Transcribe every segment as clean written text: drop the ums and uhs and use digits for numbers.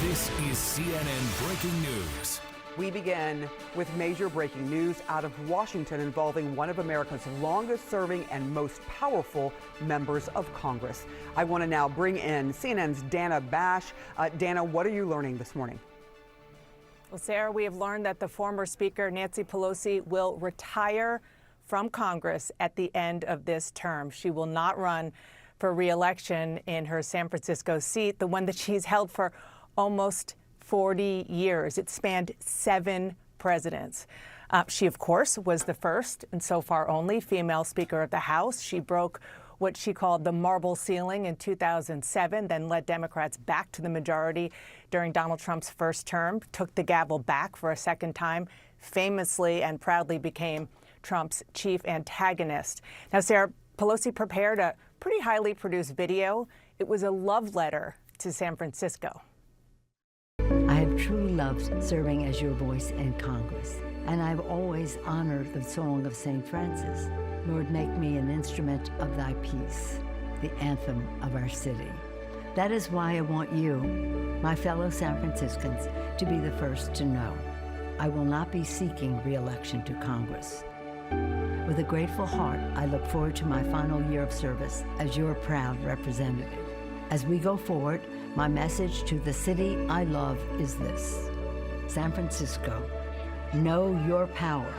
This is CNN Breaking News. We begin with major breaking news out of Washington involving one of America's longest serving and most powerful members of Congress. I want to now bring in CNN's Dana Bash. Dana, what are you learning this morning? Well, Sarah, we have learned that the former Speaker, Nancy Pelosi, will retire from Congress at the end of this term. She will not run for re-election in her San Francisco seat, the one that she's held for almost 40 years. It spanned 7 presidents. She, of course, was the first and so far only female Speaker of the House. She broke what she called the marble ceiling in 2007, then led Democrats back to the majority during Donald Trump's first term, took the gavel back for a second time, famously and proudly became Trump's chief antagonist. Now, Sarah, Pelosi prepared a pretty highly produced video. It was a love letter to San Francisco. I have truly loved serving as your voice in Congress, and I've always honored the song of St. Francis. Lord, make me an instrument of thy peace, the anthem of our city. That is why I want you, my fellow San Franciscans, to be the first to know. I will not be seeking re-election to Congress. With a grateful heart, I look forward to my final year of service as your proud representative. As we go forward, my message to the city I love is this: San Francisco, know your power.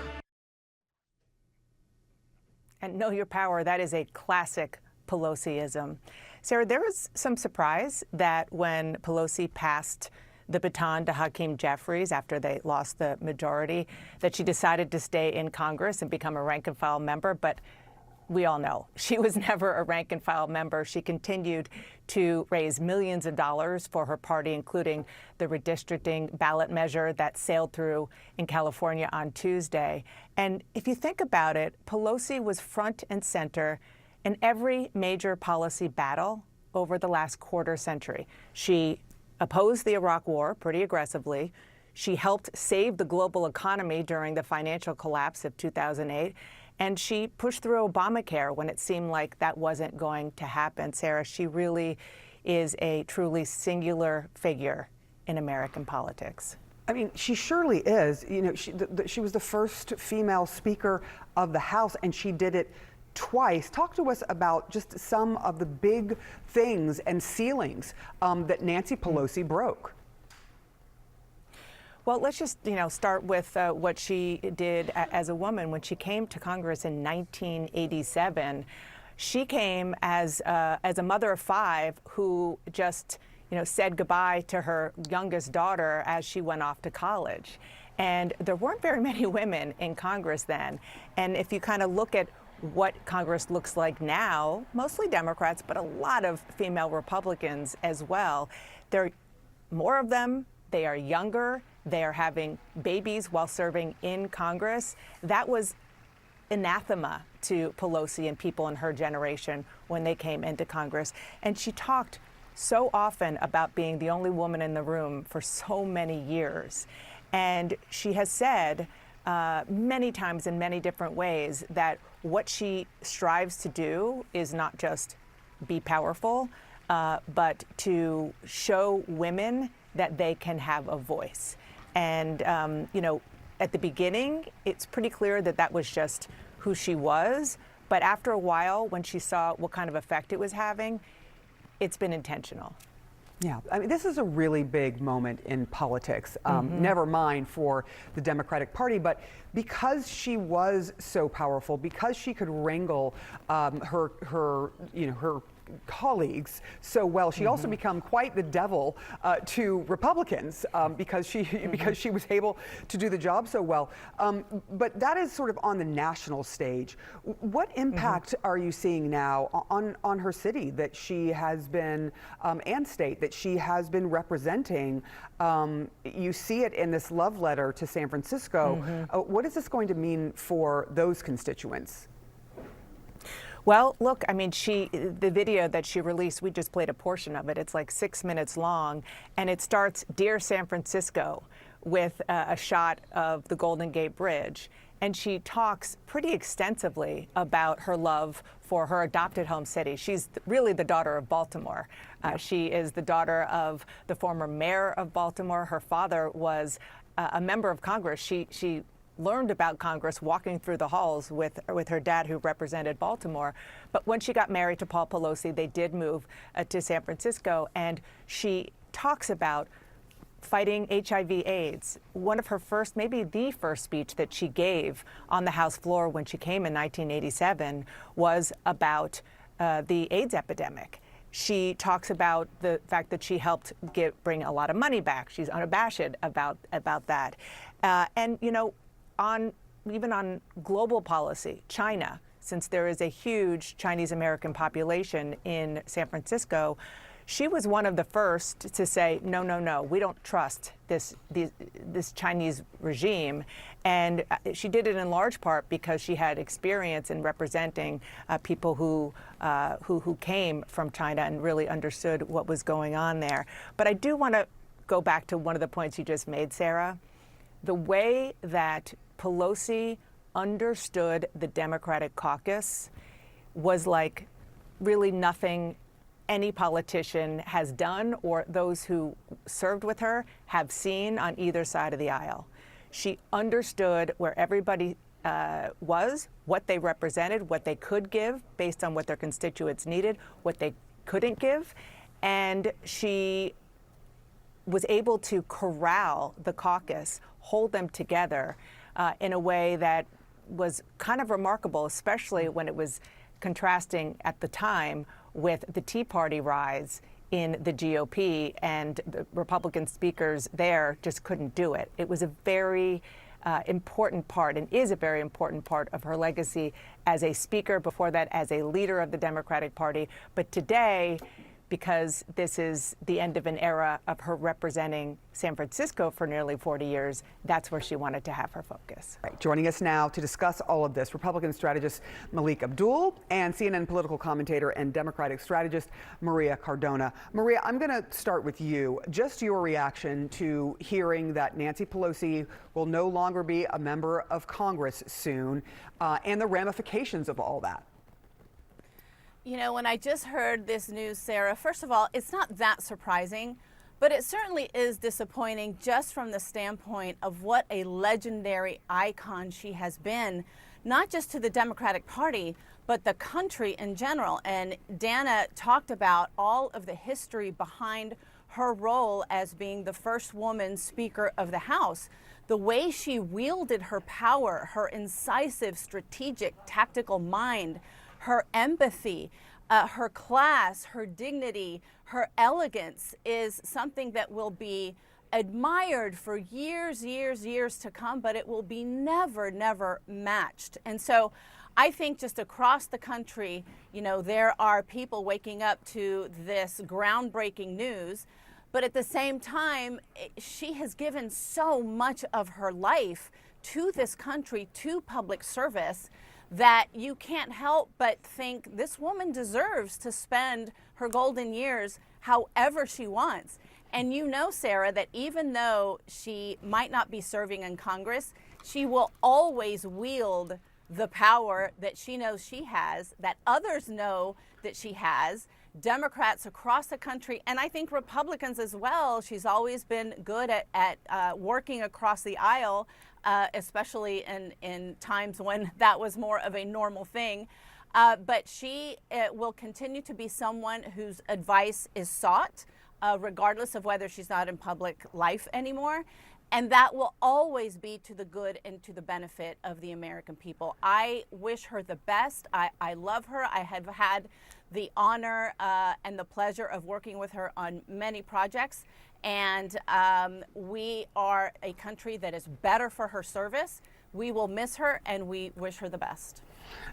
And know your power, that is a classic Pelosiism. Sarah, there was some surprise that when Pelosi passed the baton to Hakeem Jeffries after they lost the majority, that she decided to stay in Congress and become a rank-and-file member. But we all know she was never a rank-and-file member. She continued to raise millions of dollars for her party, including the redistricting ballot measure that sailed through in California on Tuesday. And if you think about it, Pelosi was front and center in every major policy battle over the last quarter century. She opposed the Iraq War pretty aggressively. She helped save the global economy during the financial collapse of 2008. And she pushed through Obamacare when it seemed like that wasn't going to happen. Sarah, she really is a truly singular figure in American politics. I mean, she surely is. You know, she was the first female Speaker of the House, and she did it twice. Talk to us about just some of the big things and ceilings that Nancy Pelosi broke. Well, let's just, start with what she did as a woman. When she came to Congress in 1987, she came as a mother of 5 who just, said goodbye to her youngest daughter as she went off to college. And there weren't very many women in Congress then. And if you kind of look at what Congress looks like now, mostly Democrats, but a lot of female Republicans as well, there are more of them. They are younger. They are having babies while serving in Congress. That was anathema to Pelosi and people in her generation when they came into Congress. And she talked so often about being the only woman in the room for so many years. And she has said many times in many different ways that what she strives to do is not just be powerful, but to show women that they can have a voice. And, at the beginning, it's pretty clear that that was just who she was. But after a while, when she saw what kind of effect it was having, it's been intentional. Yeah, I mean, this is a really big moment in politics, never mind for the Democratic Party, but because she was so powerful, because she could wrangle her colleagues so well, she also became quite the devil to Republicans because she was able to do the job so well. But that is sort of on the national stage. What impact are you seeing now on her city that she has been, and state that she has been representing? You see it in this love letter to San Francisco. What is this going to mean for those constituents? Well, look, I mean, the video that she released, we just played a portion of it. It's like 6 minutes long, and it starts, "Dear San Francisco," with a shot of the Golden Gate Bridge. And she talks pretty extensively about her love for her adopted home city. She's really the daughter of Baltimore. She is the daughter of the former mayor of Baltimore. Her father was a member of Congress. She learned about Congress walking through the halls with her dad, who represented Baltimore. But when she got married to Paul Pelosi, they did move to San Francisco. And she talks about fighting HIV/AIDS. One of her first, maybe the first speech that she gave on the House floor when she came in 1987 was about the AIDS epidemic. She talks about the fact that she helped bring a lot of money back. She's unabashed about that. And, you know, even on global policy, China, since there is a huge Chinese American population in San Francisco, she was one of the first to say, no, no, no, we don't trust this Chinese regime. And she did it in large part because she had experience in representing people who came from China and really understood what was going on there. But I do want to go back to one of the points you just made, Sarah. The way that Pelosi understood the Democratic caucus was like really nothing any politician has done or those who served with her have seen on either side of the aisle. She understood where everybody was, what they represented, what they could give based on what their constituents needed, what they couldn't give, and she was able to corral the caucus, hold them together in a way that was kind of remarkable, especially when it was contrasting at the time with the Tea Party rise in the GOP, and the Republican speakers there just couldn't do it. It was a very important part, and is a very important part of her legacy as a speaker, before that as a leader of the Democratic Party. But today, because this is the end of an era of her representing San Francisco for nearly 40 years, that's where she wanted to have her focus. Right. Joining us now to discuss all of this, Republican strategist Malik Abdul and CNN political commentator and Democratic strategist Maria Cardona. Maria, I'm going to start with you. Just your reaction to hearing that Nancy Pelosi will no longer be a member of Congress soon, and the ramifications of all that. You know, when I just heard this news, Sarah, first of all, it's not that surprising, but it certainly is disappointing just from the standpoint of what a legendary icon she has been, not just to the Democratic Party, but the country in general. And Dana talked about all of the history behind her role as being the first woman Speaker of the House. The way she wielded her power, her incisive, strategic, tactical mind, her empathy, her class, her dignity, her elegance is something that will be admired for years, years, years to come, but it will be never, never matched. And so I think just across the country, you know, there are people waking up to this groundbreaking news, but at the same time, she has given so much of her life to this country, to public service, that you can't help but think this woman deserves to spend her golden years however she wants. And you know, Sarah, that even though she might not be serving in Congress, she will always wield the power that she knows she has, that others know that she has, Democrats across the country, and I think Republicans as well. She's always been good at working across the aisle, especially in times when that was more of a normal thing. But she will continue to be someone whose advice is sought, regardless of whether she's not in public life anymore. And that will always be to the good and to the benefit of the American people. I wish her the best. I love her. I have had the honor and the pleasure of working with her on many projects. And we are a country that is better for her service. We will miss her, and we wish her the best.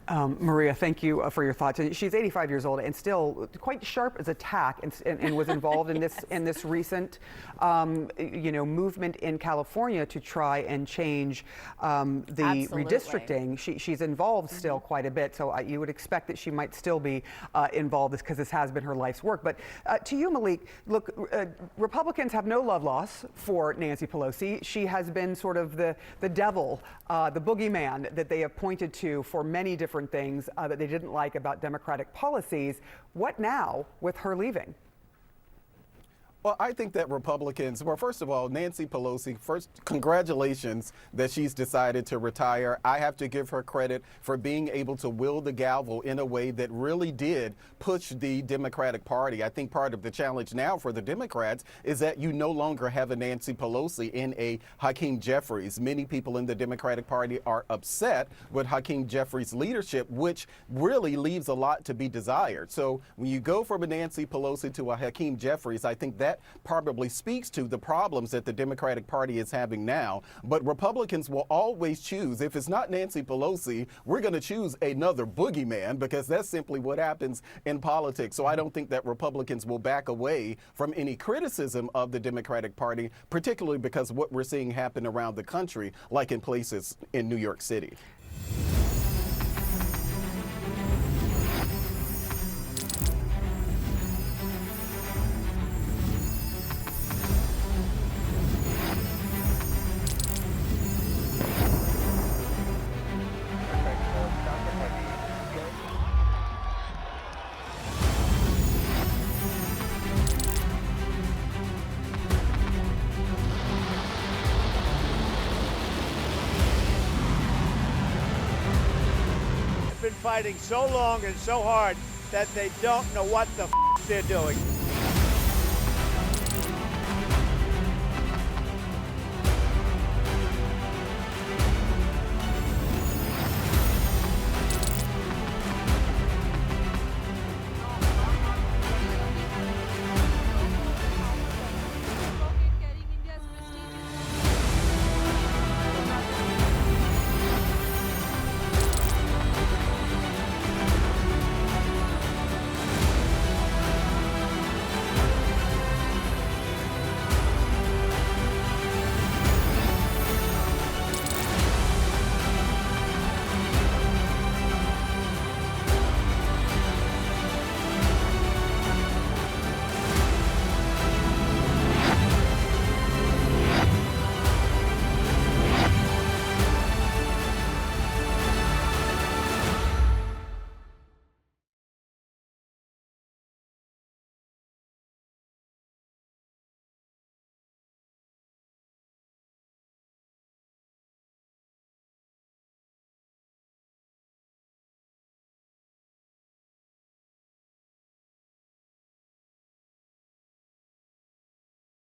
Maria, thank you for your thoughts. And she's 85 years old and still quite sharp as a tack, and was involved in this Yes. in this recent, movement in California to try and change the Absolutely. redistricting. She's involved still quite a bit, so you would expect that she might still be involved because this has been her life's work. But to you, Malik, look, Republicans have no love loss for Nancy Pelosi. She has been sort of the devil, the boogeyman that they have pointed to for many different things that they didn't like about Democratic policies. What now with her leaving? Well, I think that Republicans, well, first of all, Nancy Pelosi, first, congratulations that she's decided to retire. I have to give her credit for being able to wield the gavel in a way that really did push the Democratic Party. I think part of the challenge now for the Democrats is that you no longer have a Nancy Pelosi in a Hakeem Jeffries. Many people in the Democratic Party are upset with Hakeem Jeffries' leadership, which really leaves a lot to be desired. So when you go from a Nancy Pelosi to a Hakeem Jeffries, I think that probably speaks to the problems that the Democratic Party is having now. But Republicans will always choose, if it's not Nancy Pelosi, we're going to choose another boogeyman, because that's simply what happens in politics. So I don't think that Republicans will back away from any criticism of the Democratic Party, particularly because of what we're seeing happen around the country, like in places in New York City. Been fighting so long and so hard that they don't know what the they're doing.